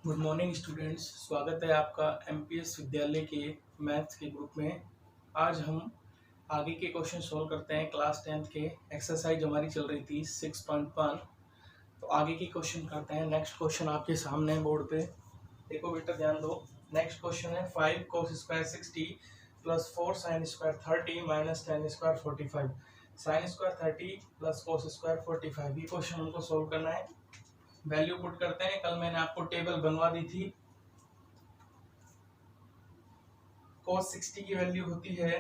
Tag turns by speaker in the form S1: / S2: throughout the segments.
S1: Good morning students, स्वागत है आपका एमपीएस विद्यालय के मैथ्स के ग्रुप में। आज हम आगे के क्वेश्चन सोल्व करते हैं। क्लास 10th के एक्सरसाइज हमारी चल रही थी 6.1, तो आगे के क्वेश्चन करते हैं। नेक्स्ट क्वेश्चन आपके सामने है बोर्ड पे, देखो बेटा ध्यान दो। नेक्स्ट क्वेश्चन है 5 cos square 60 plus 4 sin square 30 minus 10 square 45। sin square 30 plus cos square 45, ये क्वेश्चन हमको सोल्व करना है। वैल्यू पुट करते हैं। कल मैंने आपको टेबल बनवा दी थी। cos 60 की वैल्यू होती है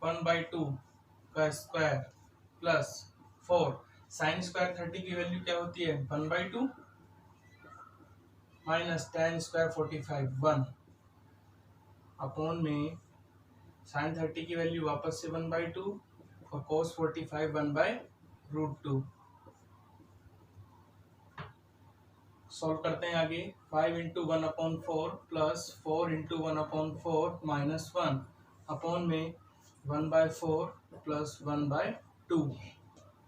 S1: 1/2 का स्क्वायर प्लस 4। sin स्क्वायर 30 की वैल्यू क्या होती है 1/2 माइनस 10 स्क्वायर 45 1 अपॉन में sin 30 की वैल्यू वापस से 1/2 और cos 45 1/√2। सॉल्व करते हैं आगे। 5 into 1/4 plus 4 into 1/4 minus 1 upon में 1/4 प्लस 1/2।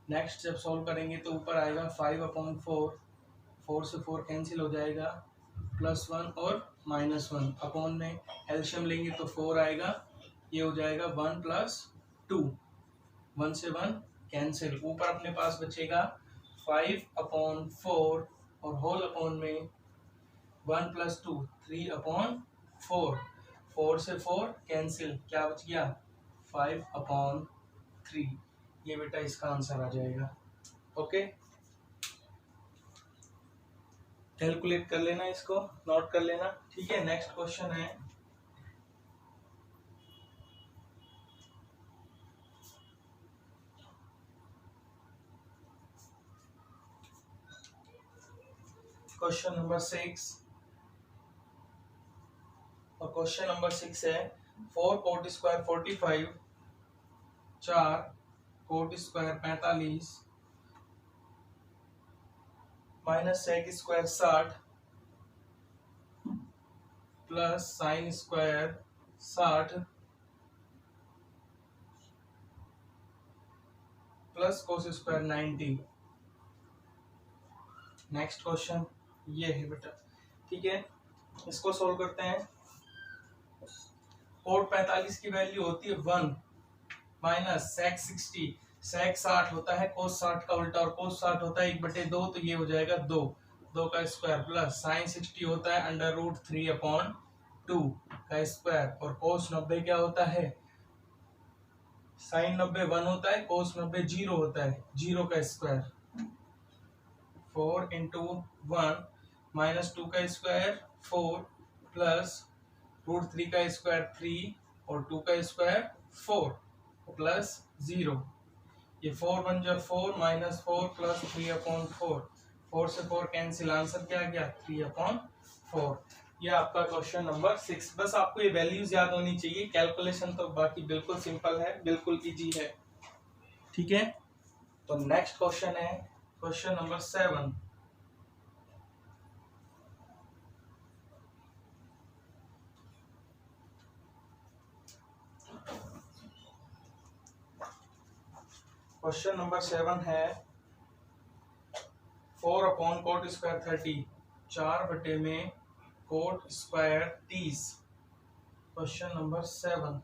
S1: नेक्स्ट जब सॉल्व करेंगे तो ऊपर आएगा 5/4, 4 से 4 कैंसिल हो जाएगा, प्लस 1 और माइनस 1 अपॉन में एलसीएम लेंगे तो 4 आएगा, ये हो जाएगा 1 प्लस 2, 1 से 1 कैंसिल। ऊपर अपने पास बचेगा 5/4 और होल अपॉन में 1 प्लस 2 3/4, 4 से 4 कैंसिल, क्या बच गया 5/3। ये बेटा इसका आंसर आ जाएगा। ओके, कैलकुलेट कर लेना, इसको नोट कर लेना। ठीक है, नेक्स्ट क्वेश्चन है क्वेश्चन नंबर 6। और क्वेश्चन नंबर 6 है 4 cot square 45, 4 cot square 45 minus sec square 60 plus sine square 60 plus cos square 90। Next question ये है बेटा। ठीक है, इसको सोल्व करते हैं। कोट 45 की वैल्यू होती है 1 माइनस सेक 60, सेक 60 होता है कोस 60 का उल्टा और कोस 60 होता है 1/2, तो ये हो जाएगा 2 का स्क्वायर प्लस साइन 60 होता है √3/2 का स्क्वायर और कोस 90 क्या होता है, साइन 90 1 होता है, कोस 90 0 होता है, 0 का स्क्वायर। 4 इंटू 1 माइनस 2 का स्क्वायर 4 प्लस √3 का स्क्वायर 3 और 2 का स्क्वायर 4 प्लस 0। ये 4 1 जा 4 माइनस 4 प्लस 3/4, 4 से 4 कैंसिल, आंसर क्या आ गया 3/4। ये आपका क्वेश्चन नंबर 6। बस आपको ये वैल्यूज याद होनी चाहिए, कैलकुलेशन तो बाकी बिल्कुल सिंपल है, बिल्कुल इजी है। ठीक है, तो नेक्स्ट क्वेश्चन है क्वेश्चन नंबर 7। क्वेश्चन नंबर 7 है 4 कोट स्क्वायर 30, 4 बटे में coat square 30। Question number 7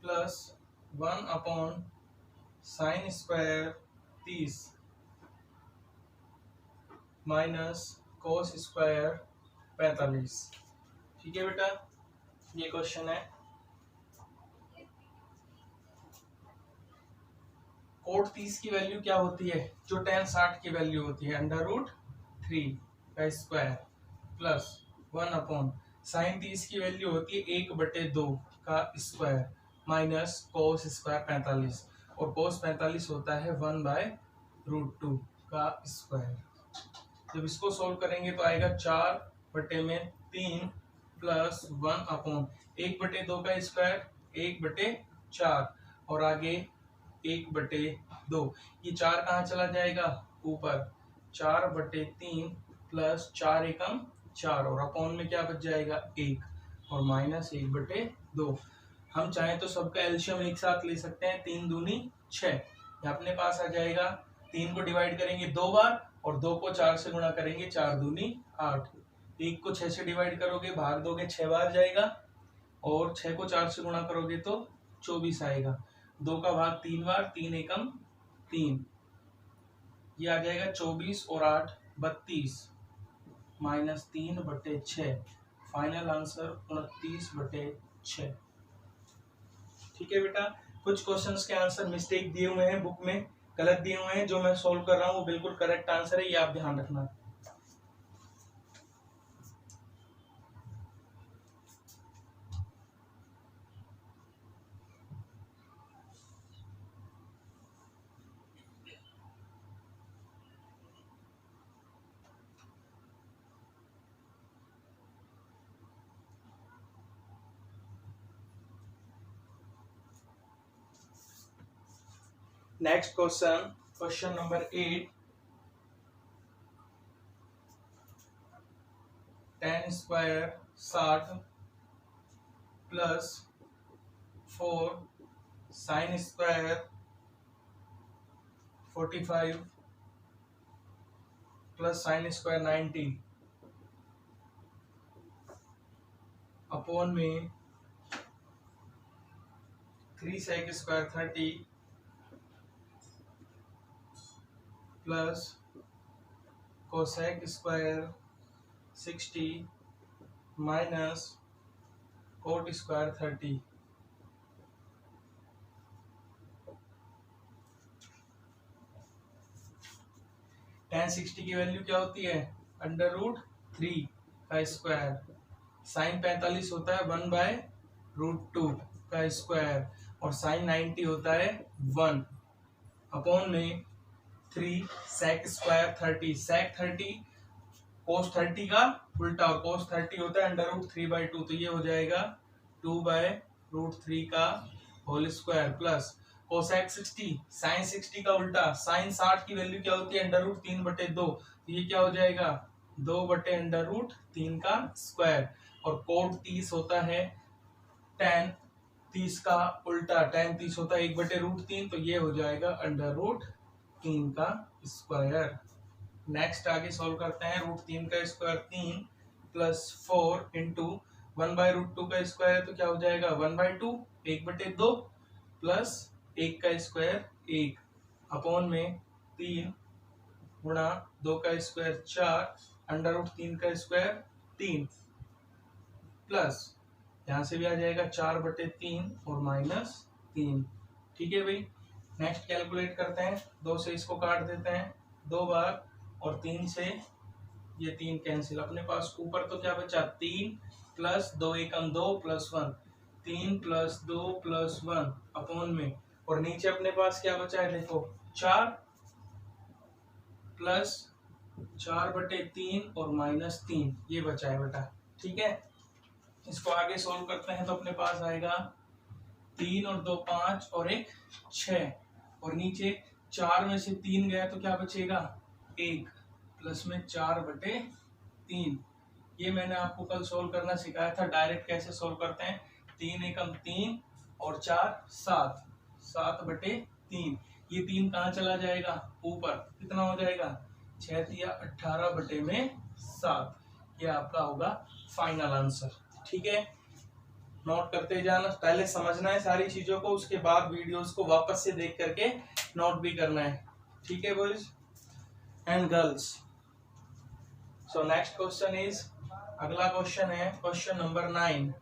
S1: plus 1 sine square 30 minus cos square 45। ठीक है बेटा, ये क्वेश्चन है। कोट 30 की वैल्यू क्या होती है, जो tan 60 की वैल्यू होती है √3 का स्क्वायर प्लस 1 साइन 30 की वैल्यू होती है 1/2 का स्क्वायर माइनस कोस स्क्वायर 45 और कोस 45 होता है 1/√2 का स्क्वायर। जब इसको सोल्व करेंगे तो आएगा 4/3 प्लस 1/1/2 का स्क्वायर 1/4 और आगे 1/2। ये 4 कहाँ चला जाएगा ऊपर, 4/3 प्लस 4 एकम 4 और अपॉन में क्या बच जाएगा 1 और माइनस 1/2। हम चाहें तो सबका एलसीएम एक साथ ले सकते हैं, 3 दूनी 6, अपने पास आ जाएगा 3 को डिवाइड करेंगे 2 बार और 2 को 4 से गुणा करेंगे, 4 दूनी 8। 1 को 6 से डिवाइड करोगे, भाग दोगे 6 बार जाएगा और 6 को 4 से गुणा करोगे तो 24 आएगा। 2 का भाग 3 बार, 3 एकम 3, ये आ जाएगा 24 और 8 32 माइनस 3/6। Final answer 29/6। ठीक है बेटा, कुछ क्वेश्चंस के आंसर मिस्टेक दिए हुए हैं बुक में, गलत दिए हुए हैं, जो मैं सोल्व कर रहा हूँ वो बिल्कुल करेक्ट आंसर है, ये आप ध्यान रखना। Next question, question number 8। 10 square 60 plus 4 sine square 45 plus sine square 90 upon में 3 sec square 30 plus cosec square 60 minus cot square 30। tan 60 की वैल्यू क्या होती है? √3 का स्क्वायर। साइन 45 होता है 1/√2 का स्क्वायर और साइन 90 होता है 1 अपॉन में 3 सेक स्क्वायर 30। सेक 30 कोस 30 का उल्टा और कोस 30 होता है √3/2, तो ये हो जाएगा 2/√3 का whole square plus cosec 60 sine 60 का उल्टा। साइन 60 की वैल्यू क्या होती है? √3/2, तो ये क्या हो जाएगा 2/√3 का स्क्वायर और कोट 30 होता है tan 30 का उल्टा। tan 30 होता है 1/√3, तो ये हो जाएगा √3 का स्क्वायर। नेक्स्ट आगे सॉल्व करते हैं। √3 का स्क्वायर 3 प्लस 4 इंटू 1/√2 का स्क्वायर, तो क्या हो जाएगा 1/2 1/2 प्लस 1 का स्क्वायर 1 अपॉन में 3 गुणा 2 का स्क्वायर 4 √3 का स्क्वायर 3 प्लस यहाँ से भी आ जाएगा 4/3 और -3। ठीक है भाई, नेक्स्ट कैलकुलेट करते हैं। 2 से इसको काट देते हैं 2 बार और 3 से ये 3 कैंसिल। अपने पास ऊपर तो क्या बचा 3 प्लस 2 एकम 2 प्लस 1, 3 प्लस 2 प्लस 1 अपॉन में, और नीचे अपने पास क्या बचा है देखो 4 प्लस 4/3 और -3, ये बचा है बेटा। ठीक है, इसको आगे सोल्व करते हैं तो अपने पास आएगा 3 और 2 5 और 1 6 और नीचे 4 में से 3 गया तो क्या बचेगा 1 प्लस में 4/3। ये मैंने आपको कल सोल्व करना सिखाया था, डायरेक्ट कैसे सोल्व करते हैं। 3 एकम 3 और 4 7, 7/3। ये 3 कहाँ चला जाएगा ऊपर, कितना हो जाएगा 6 या 18/7। ये आपका होगा फाइनल आंसर। ठीक है, नोट करते जाना, पहले समझना है सारी चीजों को, उसके बाद वीडियोस को वापस से देख करके नोट भी करना है। ठीक है boys and girls. So next question is, अगला क्वेश्चन है क्वेश्चन नंबर 9।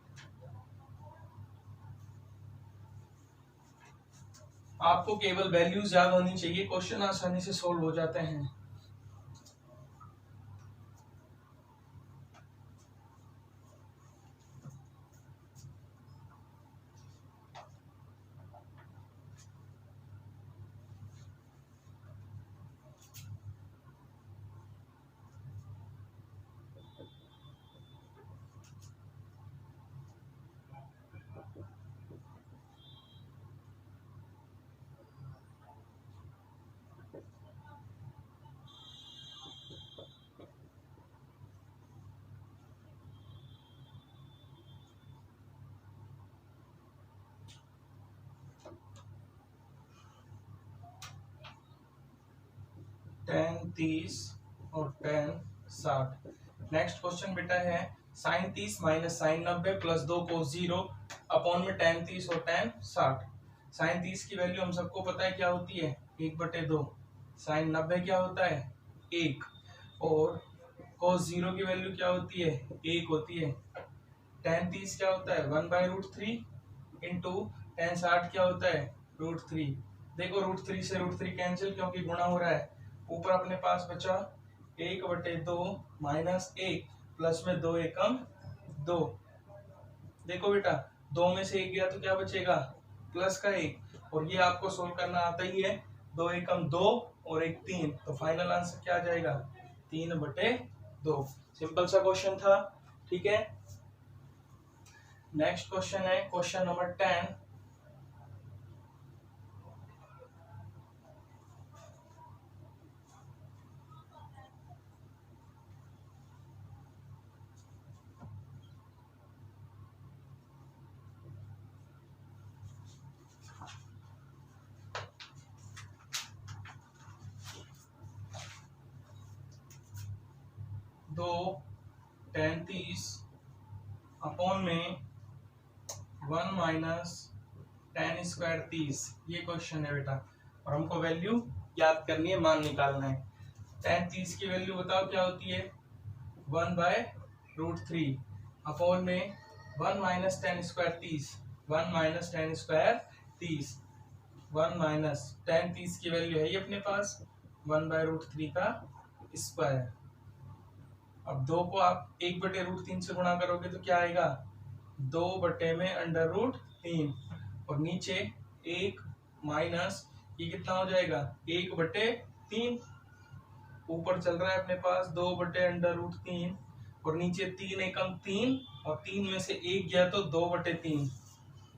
S1: आपको केवल वैल्यूज याद होनी चाहिए, क्वेश्चन आसानी से सोल्व हो जाते हैं। tan 30 और tan 60। नेक्स्ट क्वेश्चन बेटा है sin 30 minus sin 90 plus 2 cos 0 upon में tan 30 और tan 60। sin 30 की वैल्यू हम सबको पता है क्या होती है 1/2। sin 90 क्या होता है 1 और cos 0 की वैल्यू क्या होती है 1 होती है। tan 30 क्या होता है 1/√3 इंटू tan 60 क्या होता है √3। देखो √3 से √3 कैंसिल क्योंकि गुणा हो रहा है। ऊपर अपने पास बचा 1/2 माइनस 1 प्लस में 2 एकम 2। देखो बेटा 2 में से 1 गया तो क्या बचेगा प्लस का 1 और ये आपको सोल्व करना आता ही है। 2 एकम 2 और 1 3 तो फाइनल आंसर क्या आ जाएगा 3/2। सिंपल सा क्वेश्चन था। ठीक है नेक्स्ट क्वेश्चन है क्वेश्चन नंबर 10। दो tan 30 अपॉन में 1 माइनस tan स्क्वायर 30 ये क्वेश्चन है बेटा और हमको वैल्यू याद करनी है मान निकालना है। tan 30 की वैल्यू बताओ क्या होती है 1/√3 अपॉन में 1 minus tan square 30 1 minus tan square 30 1 minus tan 30 की वैल्यू है ये अपने पास 1/√3 का स्क्वायर। अब 2 को आप 1/√3 से गुणा करोगे तो क्या आएगा 2/√3 और नीचे 1 माइनस ये कितना हो जाएगा 1/3 ऊपर चल रहा है अपने पास 2/√3 और नीचे 3 एकम 3 और 3 में से 1 गया तो 2/3।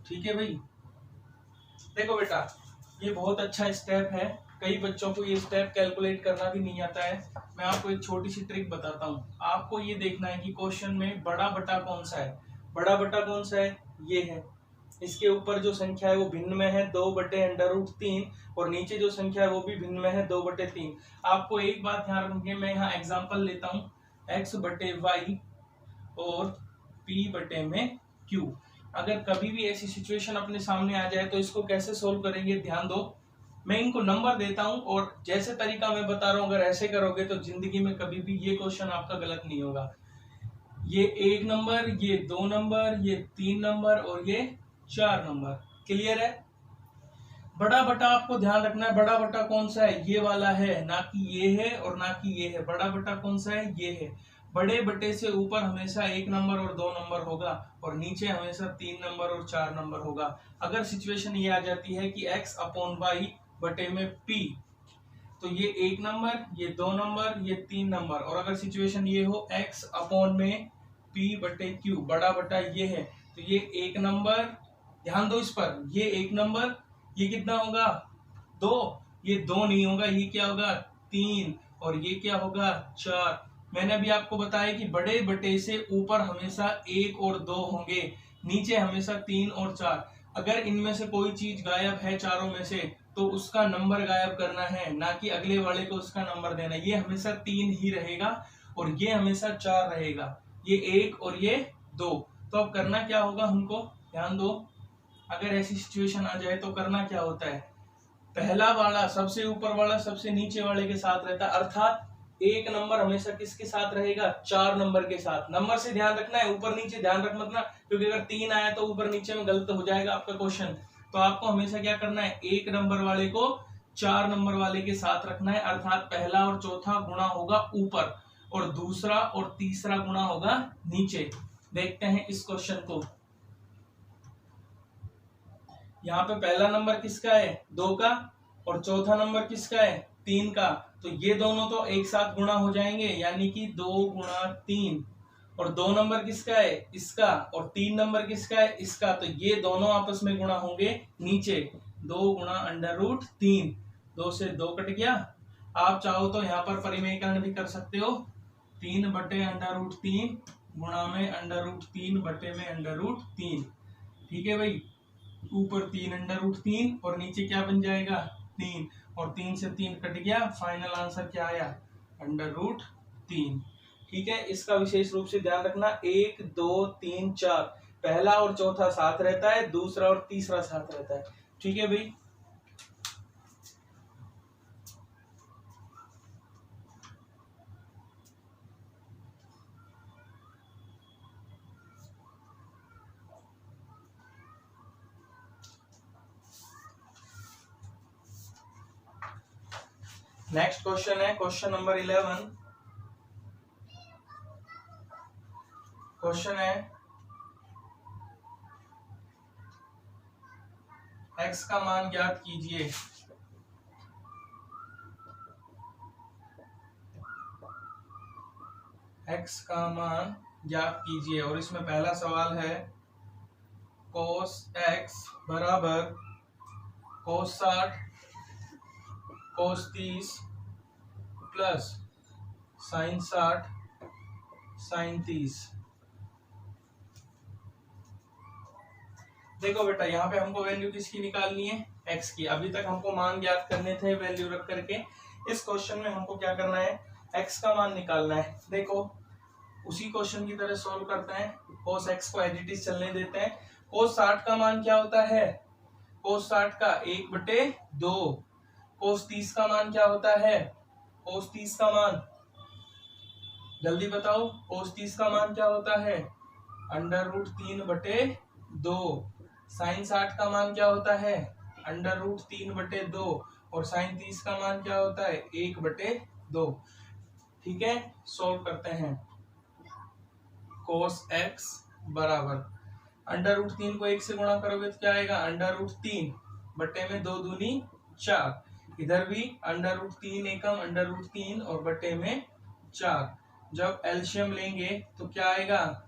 S1: ठीक है भाई देखो बेटा ये बहुत अच्छा स्टेप है। कई बच्चों को ये स्टेप कैलकुलेट करना भी नहीं आता है। मैं आपको एक छोटी सी ट्रिक बताता हूँ। आपको ये देखना है कि क्वेश्चन में बड़ा बटा कौन सा है। बड़ा बटा कौन सा है ये है। इसके ऊपर जो संख्या है वो भिन्न में है 2/√3 और नीचे जो संख्या है वो भी भिन्न में है 2/3। आपको एक बात ध्यान रखनी है मैं यहाँ एग्जाम्पल लेता हूँ x/y और p/q। अगर कभी भी ऐसी सिचुएशन अपने सामने आ जाए तो इसको कैसे सोल्व करेंगे ध्यान दो। मैं इनको नंबर देता हूं और जैसे तरीका मैं बता रहा हूं अगर ऐसे करोगे तो जिंदगी में कभी भी ये क्वेश्चन आपका गलत नहीं होगा। ये 1 नंबर ये 2 नंबर ये 3 नंबर और ये 4 नंबर। क्लियर है। बड़ा बटा आपको ध्यान रखना है। बड़ा बटा कौन सा है ये वाला है ना कि ये है और ना कि ये है। बड़ा बटा कौन सा है ये है। बड़े बटे से ऊपर हमेशा 1 नंबर और 2 नंबर होगा और नीचे हमेशा 3 नंबर और 4 नंबर होगा। अगर सिचुएशन ये आ जाती है कि x/y बटे में p तो ये 1 नंबर ये 2 नंबर ये 3 नंबर और अगर सिचुएशन ये हो x अपॉन में p/q बड़ा बटा ये है तो ये 1 नंबर ध्यान दो इस पर ये 1 नंबर ये कितना होगा 2 ये 2 नहीं होगा ये क्या होगा 3 और ये क्या होगा 4। मैंने अभी आपको बताया कि बड़े बटे से ऊपर हमेशा 1 और 2 होंगे नीचे हमेशा 3 और 4। अगर इनमें से कोई चीज गायब है चारों में से तो उसका नंबर गायब करना है ना कि अगले वाले को उसका नंबर देना। ये हमेशा 3 ही रहेगा और ये हमेशा 4 रहेगा। ये 1 और ये 2। तो अब करना क्या होगा हमको ध्यान दो। अगर ऐसी सिचुएशन आ जाए तो करना क्या होता है पहला वाला सबसे ऊपर वाला सबसे नीचे वाले के साथ रहता है अर्थात 1 नंबर हमेशा किसके साथ रहेगा 4 नंबर के साथ। नंबर से ध्यान रखना है ऊपर नीचे ध्यान रख मत ना क्योंकि अगर 3 आया तो ऊपर नीचे में गलत हो जाएगा आपका क्वेश्चन। तो आपको हमेशा क्या करना है 1 नंबर वाले को 4 नंबर वाले के साथ रखना है अर्थात पहला और चौथा गुणा होगा ऊपर और दूसरा और तीसरा गुणा होगा नीचे। देखते हैं इस क्वेश्चन को। यहाँ पे पहला नंबर किसका है 2 का और चौथा नंबर किसका है 3 का। तो ये दोनों तो एक साथ गुणा हो जाएंगे यानी कि 2 गुणा 3 और 2 नंबर किसका है इसका और 3 नंबर किसका है इसका। तो ये दोनों आपस में गुणा होंगे नीचे 2 गुणा √3 2 से 2 कट गया। आप चाहो तो यहाँ पर परिमेयकरण भी कर सकते हो 3/√3 गुणा में √3 बटे में √3। ठीक है भाई ऊपर 3/√3 और नीचे क्या बन जाएगा 3 और 3 से 3 कट गया, फाइनल आंसर क्या आया, √3। ठीक है, इसका विशेष रूप से ध्यान रखना, 1 2 3 4 पहला और चौथा साथ रहता है, दूसरा और तीसरा साथ रहता है। ठीक है भाई। नेक्स्ट क्वेश्चन है क्वेश्चन नंबर 11। क्वेश्चन है x का मान ज्ञात कीजिए। x का मान ज्ञात कीजिए और इसमें पहला सवाल है cos x बराबर cos 60 cos 30 plus sin 60 sin 30। देखो बेटा, यहाँ पे हमको वैल्यू किसकी निकालनी है, x की। अभी तक हमको मान ज्ञात करने थे वैल्यू रख करके। इस क्वेश्चन में हमको क्या करना है, x का मान निकालना है। देखो उसी क्वेश्चन की तरह सॉल्व करते हैं। cos x को एज इट इज चलने देते हैं। cos 60 का मान क्या होता है, cos 60 का 1/2। cos 30 का मान क्या होता है, cos 30 का मान जल्दी बताओ, cos 30 का मान क्या होता है, √3/2। sin 60 का मान क्या होता है, √3/2 और sin 30 का मान क्या होता है, 1/2। ठीक है, सॉल्व करते हैं। cos x बराबर √3 को 1 से गुणा करोगे तो क्या आएगा, √3 बटे में 2 दूनी 4। इधर भी √3 एकम √3 और बटे में 4। जब एलसीएम लेंगे तो क्या आएगा,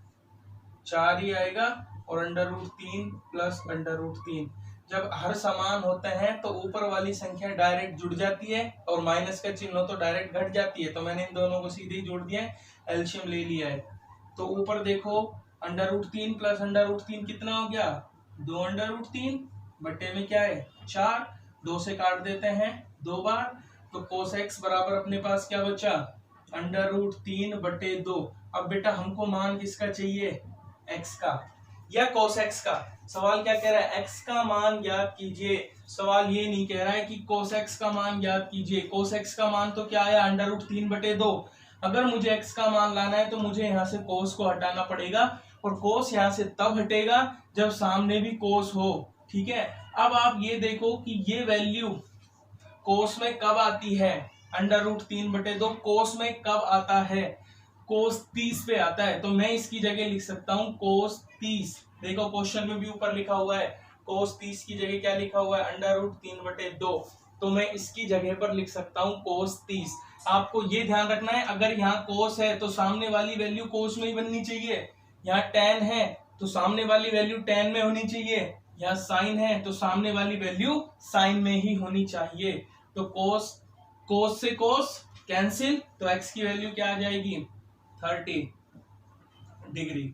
S1: 4 ही आएगा और √3 प्लस √3। जब हर समान होते हैं तो ऊपर वाली संख्या डायरेक्ट जुड़ जाती है और माइनस का चिन्ह हो तो डायरेक्ट घट जाती है। तो मैंने इन दोनों को सीधे ही जोड़ दिया है, एलसीएम ले लिया है। तो ऊपर देखो √3 प्लस √3 कितना हो गया, 2√3 बटे में क्या है 4। 2 से काट देते हैं 2 बार, तो cos x बराबर अपने पास क्या बचा, √3/2। अब बेटा हमको मान किसका चाहिए, x का या cos x का। सवाल क्या कह रहा है, x का मान ज्ञात कीजिए। सवाल ये नहीं कह रहा है कि cos x का मान ज्ञात कीजिए। cos x का मान तो क्या आया, √3/2। अगर मुझे x का मान लाना है तो मुझे यहाँ से cos को हटाना पड़ेगा और cos यहाँ से तब हटेगा जब सामने भी cos हो। ठीक है, अब आप ये देखो कि ये वैल्यू cos में कब आती है, √3/2 cos में कब आता है, cos 30 पे आता है। तो मैं इसकी जगह लिख सकता हूँ cos 30। देखो क्वेश्चन में भी ऊपर लिखा हुआ है cos 30 की जगह क्या लिखा हुआ है, √3/2। तो मैं इसकी जगह पर लिख सकता हूँ cos 30। आपको ये ध्यान रखना है, अगर यहाँ cos है तो सामने वाली वैल्यू cos में ही बननी चाहिए। यहाँ tan है तो सामने वाली वैल्यू tan में होनी चाहिए। यहाँ sin है तो सामने वाली वैल्यू sin में ही होनी चाहिए। तो cos से cos कैंसिल, तो x की वैल्यू क्या आ जाएगी, 30 डिग्री।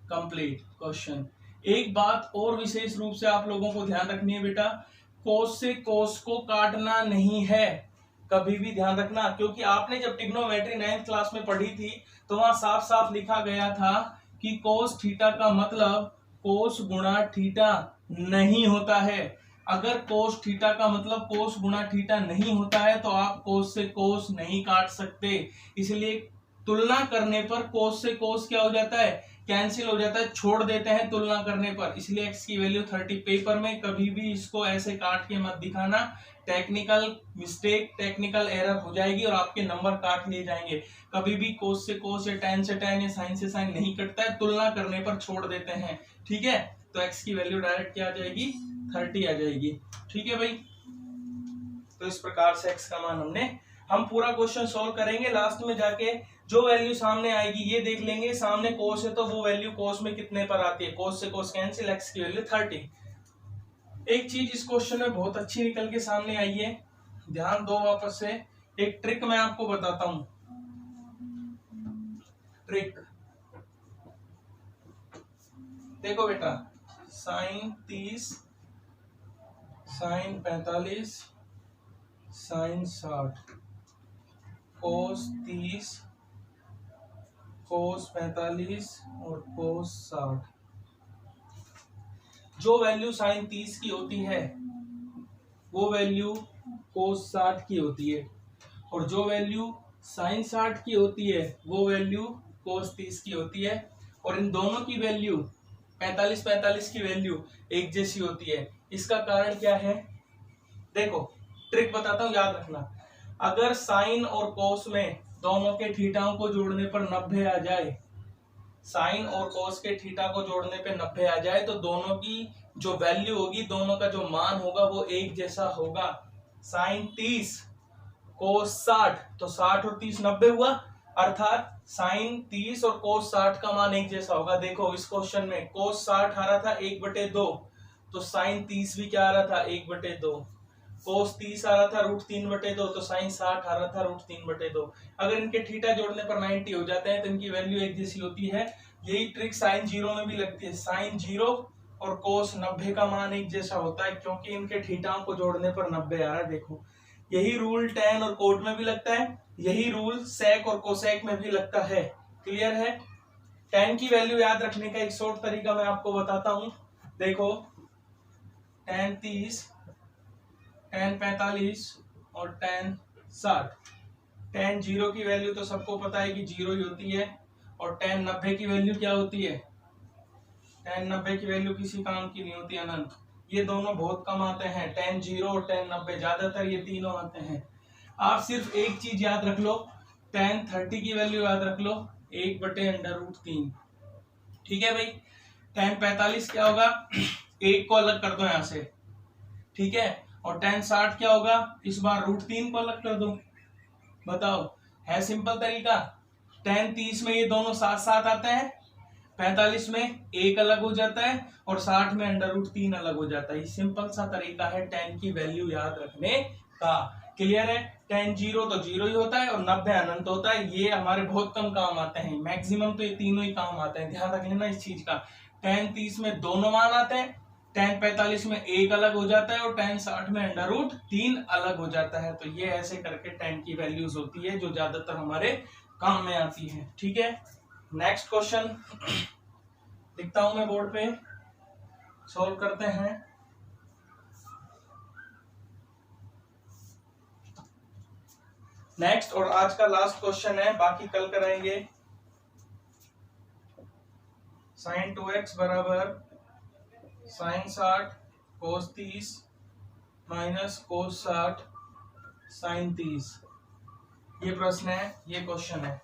S1: Complete question. एक बात और विशेष रूप से आप लोगों को ध्यान रखनी है बेटा, cos से cos को काटना नहीं है, कभी भी ध्यान रखना। क्योंकि आपने जब ट्रिग्नोमेट्री 9th क्लास में पढ़ी थी तो वहां साफ साफ लिखा गया था कि cos थीटा का मतलब cos गुणा थीटा नहीं होता है। अगर cos थीटा का मतलब cos गुणा थीटा नहीं होता है तो आप cos से cos नहीं काट सकते। इसलिए तुलना करने पर cos से cos क्या हो जाता है, कैंसिल हो जाता है, छोड़ देते हैं तुलना करने पर। इसलिए x की वैल्यू 30। पेपर में कभी भी इसको ऐसे काट के मत दिखाना, टेक्निकल मिस्टेक, टेक्निकल एरर हो जाएगी और आपके नंबर काट लिए जाएंगे। कभी भी cos से cos या tan से tan या sin से sin नहीं कटता है, तुलना करने पर छोड़ देते हैं। ठीक है, तो x की वैल्यू डायरेक्ट क्या आ जाएगी, 30 आ जाएगी। ठीक है भाई, तो इस प्रकार से x का मान हम पूरा क्वेश्चन सॉल्व करेंगे। लास्ट में जाके जो वैल्यू सामने आएगी ये देख लेंगे, सामने cos है तो वो वैल्यू cos में कितने पर आती है, cos से cos कैंसिल, x की वैल्यू 30। एक चीज इस क्वेश्चन में बहुत अच्छी निकल के सामने आई है, ध्यान दो वापस से। एक ट्रिक मैं आपको बताता हूं, ट्रिक देखो बेटा, sin 30 sin 45 साइन 60, कोस 30, कोस 45 और कोस 60। जो वैल्यू साइन 30 की होती है वो वैल्यू कोस 60 की होती है, और जो वैल्यू साइन 60 की होती है वो वैल्यू कोस 30 की होती है, और इन दोनों की वैल्यू 45 की वैल्यू एक जैसी होती है। इसका कारण क्या है? देखो ट्रिक बताता हूं, याद रखना। अगर साइन और कोस में दोनों के थीटाओं को जोड़ने पर 90 आ जाए, साइन और कोस के थीटा को जोड़ने पे 90 आ जाए, तो दोनों की जो वैल्यू होगी, दोनों का जो मान होगा वो एक जैसा होगा। साइन 30 कोस 60, तो 60 और 30 90 हुआ, अर्थात साइन 30 और कोस 60 का मान एक जैसा होगा। देखो इस क्वेश्चन में कोस 60 आ रहा था 1/2, तो साइन 30 भी क्या आ रहा था 1/2। कोस 30 आ रहा था √3/2, तो साइन 60 आ रहा था √3/2। अगर इनके थीटा जोड़ने पर 90 हो जाते हैं तो इनकी वैल्यू एक जैसी होती है। यही ट्रिक साइन 0 में भी लगती है। साइन 0 और कोस 90 का मान एक जैसा होता है, क्योंकि इनके थीटाओं को जोड़ने पर 90 आ रहा है। देखो यही रूल tan और कोट में भी लगता है, यही रूल सेक और कोसेक में भी लगता है। क्लियर है? tan की वैल्यू याद रखने का एक शॉर्ट तरीका मैं आपको बताता हूं। देखो tan 30, tan 45 और tan 60। tan 0 की वैल्यू तो सबको पता है कि 0 ही होती है, और tan 90 की वैल्यू क्या होती है? tan 90 की वैल्यू किसी काम की नहीं होती, अनंत। ये दोनों बहुत कम आते हैं, tan 0 और tan 90, ज्यादातर ये तीनों आते हैं। आप सिर्फ एक चीज याद रख लो, tan 30 की वैल्यू याद रख लो 1/√3। ठीक है भाई? tan 45 क्या होगा? 1 को अलग कर दो यहां से, ठीक है? और tan 60 क्या होगा? इस बार √3 को अलग कर दो। बताओ, है सिंपल तरीका। tan 30 में ये दोनों साथ साथ आते हैं, 45 में 1 अलग हो जाता है, और 60 में √3 अलग हो जाता है। ये सिंपल सा तरीका है tan की वैल्यू याद रखने का। क्लियर है? tan 0 तो 0 ही होता है, और 90 अनंत होता है। ये हमारे बहुत कम काम आते हैं, मैक्सिमम तो ये तीनों ही काम आते हैं। ध्यान रख लेना इस चीज का। tan 30 में दोनों मान आते हैं, tan 45 में 1 अलग हो जाता है, और tan 60 में √3 अलग हो जाता है। तो ये ऐसे करके tan की वैल्यूज होती है जो ज्यादातर हमारे काम में आती है। ठीक है? नेक्स्ट क्वेश्चन लिखता हूं मैं बोर्ड पे, सॉल्व करते हैं। नेक्स्ट और आज का लास्ट क्वेश्चन है, बाकी कल कराएंगे। साइन 2x बराबर साइन 60 कोस 30 माइनस कोस 60 साइन 30। ये प्रश्न है, ये क्वेश्चन है।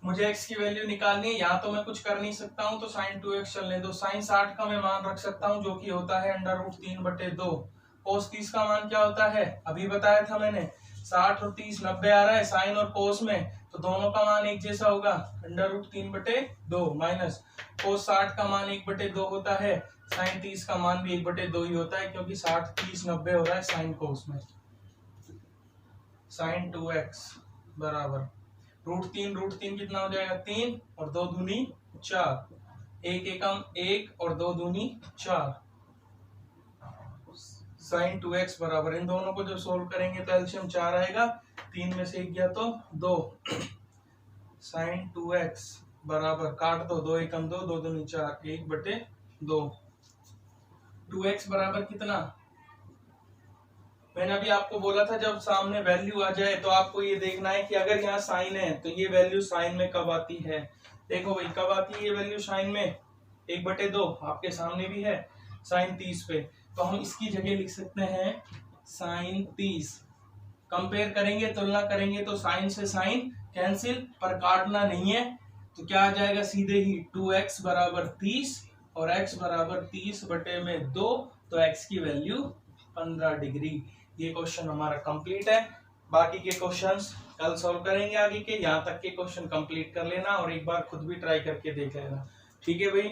S1: मुझे x की वैल्यू निकालनी है। यहाँ तो मैं कुछ कर नहीं सकता हूँ, तो साइन 2x चलने दो। साइन 60 का मैं मान रख सकता हूँ, जो कि होता है √3/2। कोस 30 का मान क्या होता है? अभी बताया था मैंने, 60 और 30 90 आ रहा है साइन और कोस में, तो दोनों का मान एक जैसा होगा, √3/2 माइनस कोस 60 का मान 1/2 होता है, साइन 30 का मान भी 1/2 ही होता है, क्योंकि 60 30 90 हो रहा है साइन कोस में। साइन 2x बराबर √3 कितना हो जाएगा? 3 और 2 दूनी 4, 1 एकम 1 और 2 दूनी 4। साइन 2x बराबर, इन दोनों को जब सोल्व करेंगे तो एलसीएम 4 आएगा, 3 में से 1 गया तो 2। साइन 2x बराबर, काट दो, 2 एकम 2, 2 दूनी 4, 1/2। 2x बराबर कितना? मैंने अभी आपको बोला था जब सामने वैल्यू आ जाए तो आपको ये देखना है कि अगर यहाँ साइन है तो ये वैल्यू साइन में कब आती है। देखो भाई, कब आती है ये वैल्यू साइन में? 1/2 आपके सामने भी है साइन 30 पे, तो हम इसकी जगह लिख सकते हैं साइन 30। कंपेयर करेंगे, तुलना करेंगे, तो साइन से साइन कैंसिल, पर काटना नहीं है, तो क्या आ जाएगा? सीधे ही 2x बराबर 30 और x बराबर 30/2, तो x की वैल्यू 15 डिग्री। ये क्वेश्चन हमारा कंप्लीट है। बाकी के क्वेश्चंस कल सॉल्व करेंगे। आगे के यहाँ तक के क्वेश्चन कंप्लीट कर लेना और एक बार खुद भी ट्राई करके देख लेना। ठीक है भाई?